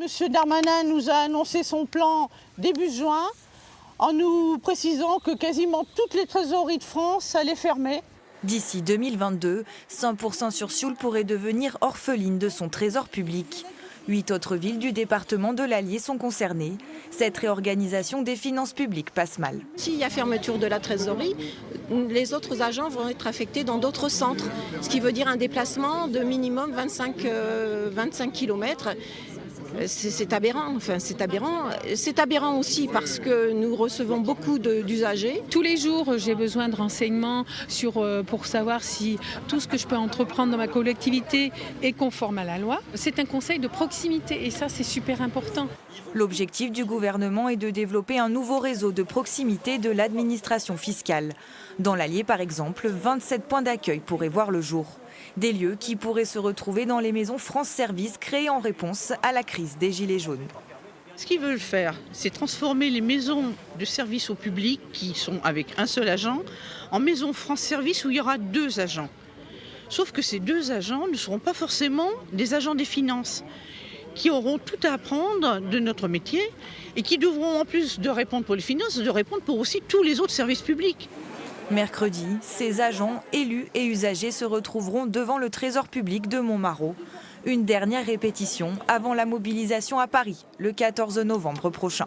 M. Darmanin nous a annoncé son plan début juin en nous précisant que quasiment toutes les trésoreries de France allaient fermer. D'ici 2022, 100% sur Sioule pourrait devenir orpheline de son trésor public. 8 autres villes du département de l'Allier sont concernées. Cette réorganisation des finances publiques passe mal. S'il y a fermeture de la trésorerie, les autres agents vont être affectés dans d'autres centres, ce qui veut dire un déplacement de minimum 25 km. C'est aberrant, c'est aberrant. C'est aberrant aussi parce que nous recevons beaucoup d'usagers. Tous les jours, j'ai besoin de renseignements pour savoir si tout ce que je peux entreprendre dans ma collectivité est conforme à la loi. C'est un conseil de proximité et ça, c'est super important. L'objectif du gouvernement est de développer un nouveau réseau de proximité de l'administration fiscale. Dans l'Allier, par exemple, 27 points d'accueil pourraient voir le jour. Des lieux qui pourraient se retrouver dans les maisons France Service créées en réponse à la crise des Gilets jaunes. Ce qu'ils veulent faire, c'est transformer les maisons de service au public, qui sont avec un seul agent, en maisons France Service où il y aura 2 agents. Sauf que ces 2 agents ne seront pas forcément des agents des finances, qui auront tout à apprendre de notre métier et qui devront, en plus de répondre pour les finances, de répondre pour aussi tous les autres services publics. Mercredi, ces agents, élus et usagers se retrouveront devant le Trésor public de Montmarault. Une dernière répétition avant la mobilisation à Paris, le 14 novembre prochain.